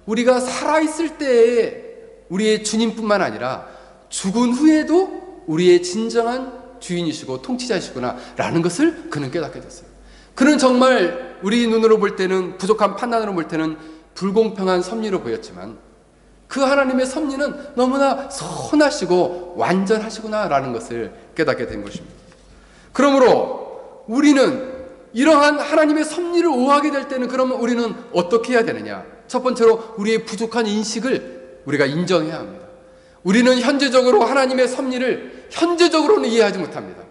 우리가 살아있을 때에 우리의 주님뿐만 아니라 죽은 후에도 우리의 진정한 주인이시고 통치자이시구나 라는 것을 그는 깨닫게 됐어요. 그는 정말 우리 눈으로 볼 때는, 부족한 판단으로 볼 때는 불공평한 섭리로 보였지만 그 하나님의 섭리는 너무나 선하시고 완전하시구나 라는 것을 깨닫게 된 것입니다. 그러므로 우리는 이러한 하나님의 섭리를 오하게 될 때는 그러면 우리는 어떻게 해야 되느냐? 첫 번째로 우리의 부족한 인식을 우리가 인정해야 합니다. 우리는 현재적으로 하나님의 섭리를 현재적으로는 이해하지 못합니다.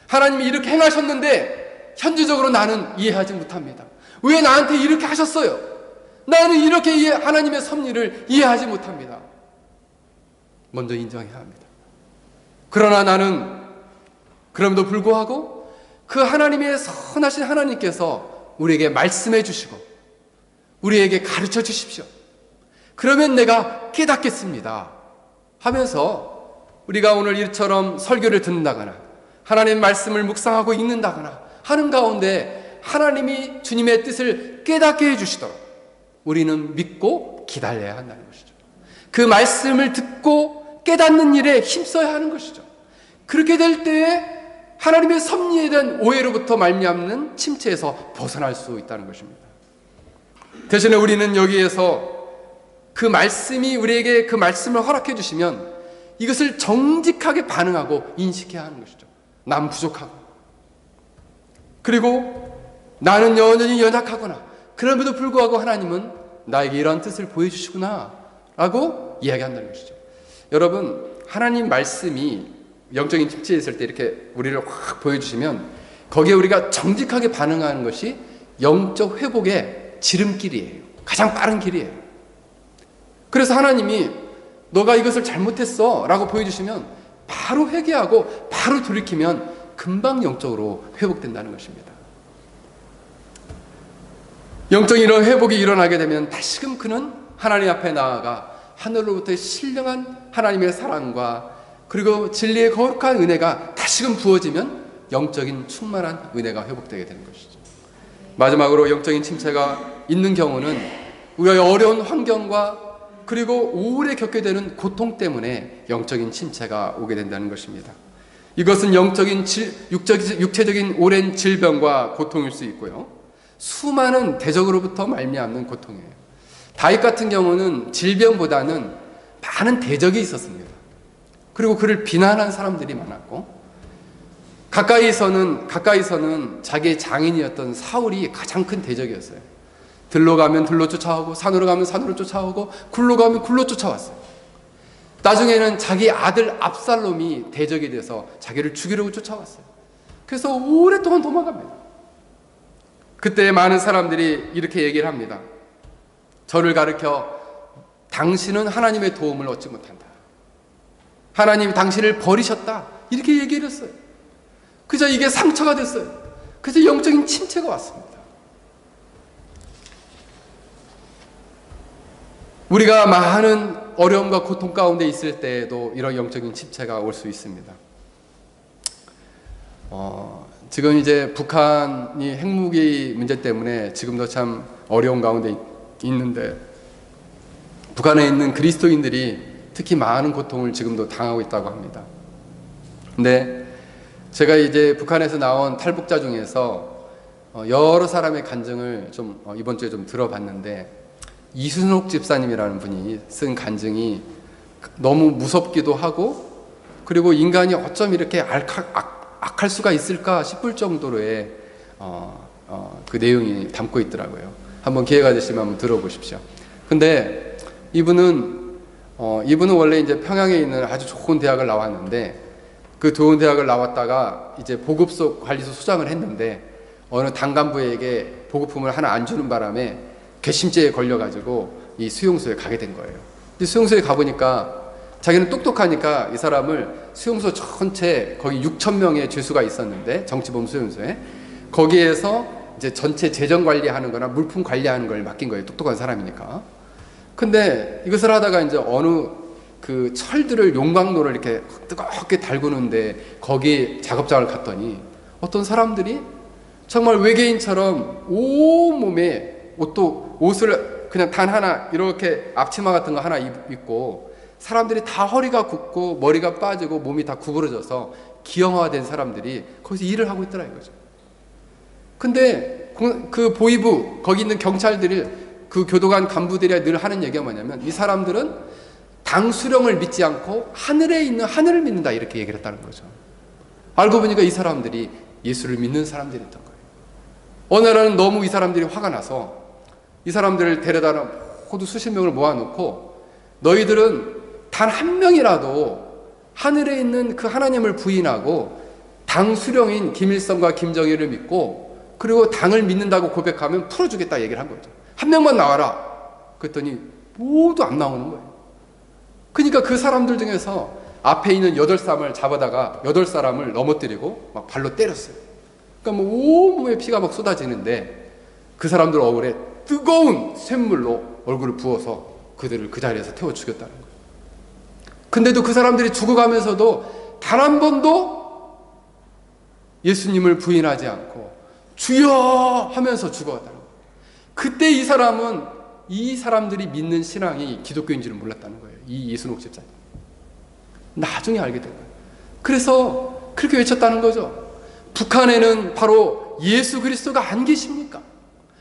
하나님이 이렇게 행하셨는데 현재적으로 나는 이해하지 못합니다. 왜 나한테 이렇게 하셨어요? 나는 이렇게 하나님의 섭리를 이해하지 못합니다. 먼저 인정해야 합니다. 그러나 나는 그럼에도 불구하고 그 하나님의 선하신 하나님께서 우리에게 말씀해 주시고 우리에게 가르쳐 주십시오. 그러면 내가 깨닫겠습니다 하면서 우리가 오늘 이처럼 설교를 듣는다거나 하나님의 말씀을 묵상하고 읽는다거나 하는 가운데 하나님이 주님의 뜻을 깨닫게 해주시도록 우리는 믿고 기다려야 한다는 것이죠. 그 말씀을 듣고 깨닫는 일에 힘써야 하는 것이죠. 그렇게 될 때에 하나님의 섭리에 대한 오해로부터 말미암는 침체에서 벗어날 수 있다는 것입니다. 대신에 우리는 여기에서 그 말씀이 우리에게 그 말씀을 허락해 주시면 이것을 정직하게 반응하고 인식해야 하는 것이죠. 난 부족하고 그리고 나는 여전히 연약하구나. 그럼에도 불구하고 하나님은 나에게 이러한 뜻을 보여주시구나 라고 이야기한다는 것이죠. 여러분, 하나님 말씀이 영적인 침체에 있을 때 이렇게 우리를 확 보여주시면 거기에 우리가 정직하게 반응하는 것이 영적 회복의 지름길이에요. 가장 빠른 길이에요. 그래서 하나님이 너가 이것을 잘못했어 라고 보여주시면 바로 회개하고 바로 돌이키면 금방 영적으로 회복된다는 것입니다. 영적인 이런 회복이 일어나게 되면 다시금 그는 하나님 앞에 나아가 하늘로부터의 신령한 하나님의 사랑과 그리고 진리의 거룩한 은혜가 다시금 부어지면 영적인 충만한 은혜가 회복되게 되는 것이죠. 마지막으로 영적인 침체가 있는 경우는 우리의 어려운 환경과 그리고 오래 겪게 되는 고통 때문에 영적인 침체가 오게 된다는 것입니다. 이것은 영적인 육체적인 오랜 질병과 고통일 수 있고요. 수많은 대적으로부터 말미암는 고통이에요. 다윗 같은 경우는 질병보다는 많은 대적이 있었습니다. 그리고 그를 비난한 사람들이 많았고 가까이서는 자기의 장인이었던 사울이 가장 큰 대적이었어요. 들로 가면 들로 쫓아오고 산으로 가면 산으로 쫓아오고 굴로 가면 굴로 쫓아왔어요. 나중에는 자기 아들 압살롬이 대적이 돼서 자기를 죽이려고 쫓아왔어요. 그래서 오랫동안 도망갑니다. 그때 많은 사람들이 이렇게 얘기를 합니다. 저를 가르쳐 당신은 하나님의 도움을 얻지 못한다. 하나님이 당신을 버리셨다. 이렇게 얘기를 했어요. 그저 이게 상처가 됐어요. 그래서 영적인 침체가 왔습니다. 우리가 많은 어려움과 고통 가운데 있을 때에도 이런 영적인 침체가 올 수 있습니다. 지금 이제 북한이 핵무기 문제 때문에 지금도 참 어려운 가운데 있는데 북한에 있는 그리스도인들이 특히 많은 고통을 지금도 당하고 있다고 합니다. 근데 제가 이제 북한에서 나온 탈북자 중에서 여러 사람의 간증을 좀 이번 주에 좀 들어봤는데 이순옥 집사님이라는 분이 쓴 간증이 너무 무섭기도 하고 그리고 인간이 어쩜 이렇게 악할 수가 있을까 싶을 정도로의 그 내용이 담고 있더라고요. 한번 기회가 되시면 한번 들어보십시오. 근데 이분은 원래 이제 평양에 있는 아주 좋은 대학을 나왔는데 그 좋은 대학을 나왔다가 이제 보급소 관리소 소장을 했는데 어느 당간부에게 보급품을 하나 안 주는 바람에 괘씸죄에 걸려가지고 이 수용소에 가게 된 거예요. 수용소에 가보니까 자기는 똑똑하니까 이 사람을 수용소 전체 거기 6천 명의 죄수가 있었는데 정치범 수용소에 거기에서 이제 전체 재정 관리하는 거나 물품 관리하는 걸 맡긴 거예요. 똑똑한 사람이니까. 근데 이것을 하다가 이제 어느 그 철들을 용광로를 이렇게 뜨겁게 달구는데 거기 작업장을 갔더니 어떤 사람들이 정말 외계인처럼 온몸에 옷을 그냥 단 하나 이렇게 앞치마 같은 거 하나 입고 사람들이 다 허리가 굽고 머리가 빠지고 몸이 다 구부러져서 기형화된 사람들이 거기서 일을 하고 있더라 이거죠. 근데 그 보위부 거기 있는 경찰들이 그 교도관 간부들이 늘 하는 얘기가 뭐냐면 이 사람들은 당 수령을 믿지 않고 하늘에 있는 하늘을 믿는다 이렇게 얘기를 했다는 거죠. 알고 보니까 이 사람들이 예수를 믿는 사람들이었던 거예요. 어느 날은 너무 이 사람들이 화가 나서 이 사람들을 데려다 모두 수십 명을 모아놓고 너희들은 단 한 명이라도 하늘에 있는 그 하나님을 부인하고 당 수령인 김일성과 김정일을 믿고 그리고 당을 믿는다고 고백하면 풀어주겠다 얘기를 한 거죠. 한 명만 나와라. 그랬더니 모두 안 나오는 거예요. 그러니까 그 사람들 중에서 앞에 있는 8사람을 잡아다가 8사람을 넘어뜨리고 막 발로 때렸어요. 그러니까 뭐 온몸에 피가 막 쏟아지는데 그 사람들 얼굴에 뜨거운 쇳물로 얼굴을 부어서 그들을 그 자리에서 태워 죽였다는 거예요. 근데도 그 사람들이 죽어가면서도 단 한 번도 예수님을 부인하지 않고 주여 하면서 죽어갔다는 거예요. 그때 이 사람들이 믿는 신앙이 기독교인 줄은 몰랐다는 거예요. 이 이순옥 집사님. 나중에 알게 된 거예요. 그래서 그렇게 외쳤다는 거죠. 북한에는 바로 예수 그리스도가 안 계십니까?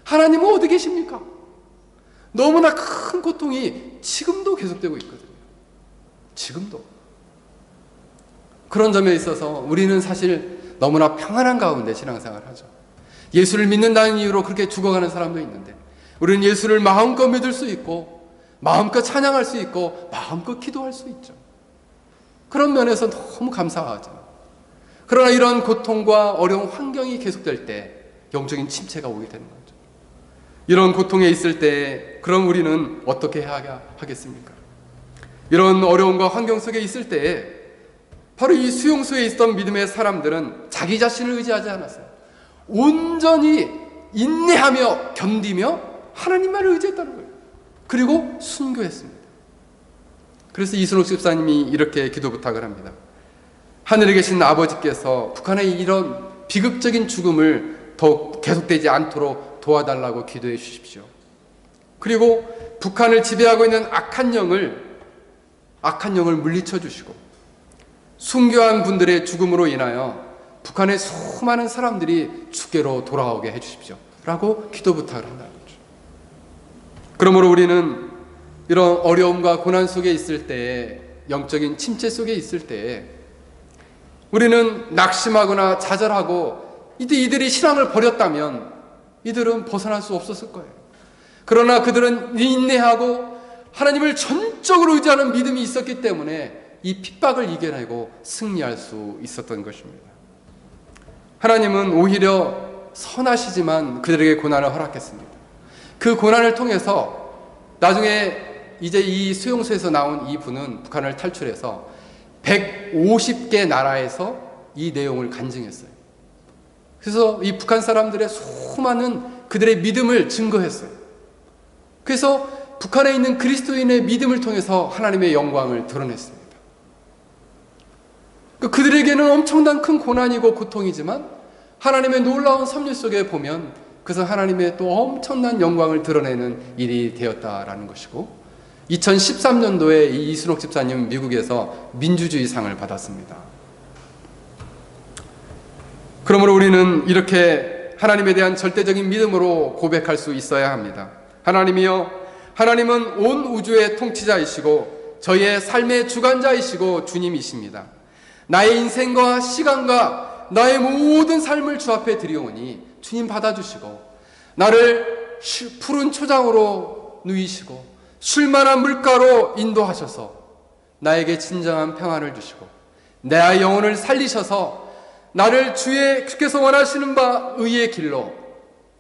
하나님은 어디 계십니까? 너무나 큰 고통이 지금도 계속되고 있거든요. 지금도. 그런 점에 있어서 우리는 사실 너무나 평안한 가운데 신앙생활을 하죠. 예수를 믿는다는 이유로 그렇게 죽어가는 사람도 있는데 우리는 예수를 마음껏 믿을 수 있고 마음껏 찬양할 수 있고 마음껏 기도할 수 있죠. 그런 면에서 너무 감사하죠. 그러나 이런 고통과 어려운 환경이 계속될 때 영적인 침체가 오게 되는 거죠. 이런 고통에 있을 때 그럼 우리는 어떻게 해야 하겠습니까? 이런 어려움과 환경 속에 있을 때 바로 이 수용소에 있던 믿음의 사람들은 자기 자신을 의지하지 않았어요. 온전히 인내하며 견디며 하나님만을 의지했다는 거예요. 그리고 순교했습니다. 그래서 이순옥 집사님이 이렇게 기도 부탁을 합니다. 하늘에 계신 아버지께서 북한의 이런 비극적인 죽음을 더 계속되지 않도록 도와달라고 기도해 주십시오. 그리고 북한을 지배하고 있는 악한 영을 물리쳐 주시고 순교한 분들의 죽음으로 인하여 북한의 수많은 사람들이 주께로 돌아오게 해 주십시오. 라고 기도 부탁을 한다는 거죠. 그러므로 우리는 이런 어려움과 고난 속에 있을 때, 영적인 침체 속에 있을 때 우리는 낙심하거나 좌절하고 이들이 신앙을 버렸다면 이들은 벗어날 수 없었을 거예요. 그러나 그들은 인내하고 하나님을 전적으로 의지하는 믿음이 있었기 때문에 이 핍박을 이겨내고 승리할 수 있었던 것입니다. 하나님은 오히려 선하시지만 그들에게 고난을 허락했습니다. 그 고난을 통해서 나중에 이제 이 수용소에서 나온 이 분은 북한을 탈출해서 150개 나라에서 이 내용을 간증했어요. 그래서 이 북한 사람들의 수많은 그들의 믿음을 증거했어요. 그래서 북한에 있는 그리스도인의 믿음을 통해서 하나님의 영광을 드러냈습니다. 그들에게는 엄청난 큰 고난이고 고통이지만 하나님의 놀라운 섭리 속에 보면 그래서 하나님의 또 엄청난 영광을 드러내는 일이 되었다라는 것이고 2013년도에 이 이순옥 집사님은 미국에서 민주주의 상을 받았습니다. 그러므로 우리는 이렇게 하나님에 대한 절대적인 믿음으로 고백할 수 있어야 합니다. 하나님이여, 하나님은 온 우주의 통치자이시고 저희의 삶의 주관자이시고 주님이십니다. 나의 인생과 시간과 나의 모든 삶을 주 앞에 드리오니 주님 받아주시고 나를 푸른 초장으로 누이시고 쉴만한 물가로 인도하셔서 나에게 진정한 평안을 주시고 내 영혼을 살리셔서 나를 주께서 원하시는 바 의의 길로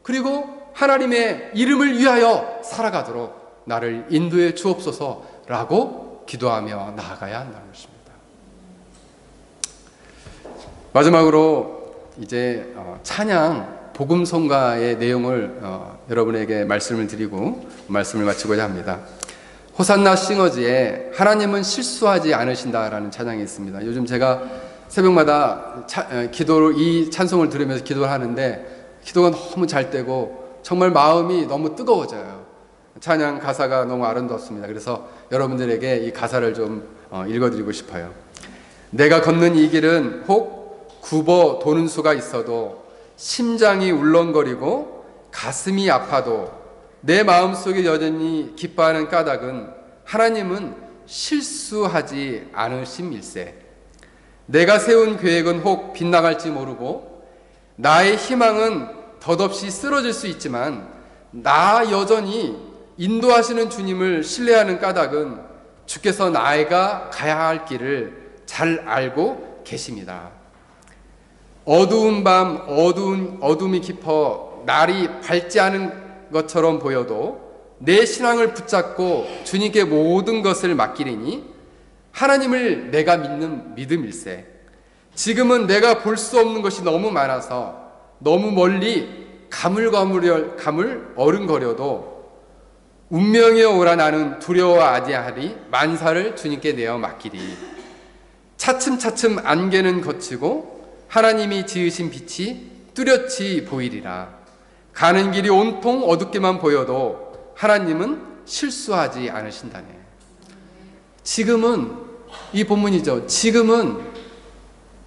그리고 하나님의 이름을 위하여 살아가도록 나를 인도해 주옵소서라고 기도하며 나아가야 한다는 것입니다. 마지막으로 이제 찬양 복음성가의 내용을 여러분에게 말씀을 드리고 말씀을 마치고자 합니다. 호산나 싱어즈에 하나님은 실수하지 않으신다라는 찬양이 있습니다. 요즘 제가 새벽마다 이 찬송을 들으면서 기도를 하는데 기도가 너무 잘 되고 정말 마음이 너무 뜨거워져요. 찬양 가사가 너무 아름답습니다. 그래서 여러분들에게 이 가사를 좀 읽어드리고 싶어요. 내가 걷는 이 길은 혹 굽어 도는 수가 있어도 심장이 울렁거리고 가슴이 아파도 내 마음속에 여전히 기뻐하는 까닭은 하나님은 실수하지 않으심일세. 내가 세운 계획은 혹 빗나갈지 모르고 나의 희망은 덧없이 쓰러질 수 있지만 나 여전히 인도하시는 주님을 신뢰하는 까닭은 주께서 나가 가야 할 길을 잘 알고 계십니다. 어두운 밤 어둠이 깊어 날이 밝지 않은 것처럼 보여도 내 신앙을 붙잡고 주님께 모든 것을 맡기리니 하나님을 내가 믿는 믿음일세. 지금은 내가 볼 수 없는 것이 너무 많아서 너무 멀리 가물 어른거려도 운명이 오라 나는 두려워 아디하리 만사를 주님께 내어 맡기리. 차츰차츰 안개는 걷히고 하나님이 지으신 빛이 뚜렷이 보이리라. 가는 길이 온통 어둡게만 보여도 하나님은 실수하지 않으신다네. 지금은 이 본문이죠. 지금은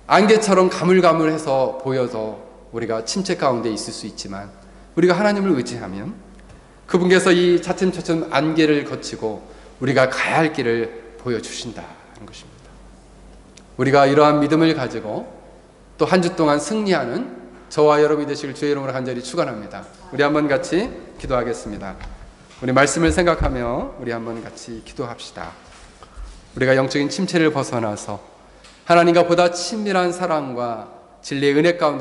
안개처럼 가물가물해서 보여서 우리가 침체 가운데 있을 수 있지만 우리가 하나님을 의지하면 그분께서 이 차츰차츰 안개를 거치고 우리가 가야 할 길을 보여주신다는 것입니다. 우리가 이러한 믿음을 가지고 또 한 주 동안 승리하는 저와 여러분이 되시길 주의 이름으로 간절히 축원합니다. 우리 한번 같이 기도하겠습니다. 우리 말씀을 생각하며 우리 한번 같이 기도합시다. 우리가 영적인 침체를 벗어나서 하나님과 보다 친밀한 사랑과 진리의 은혜 가운데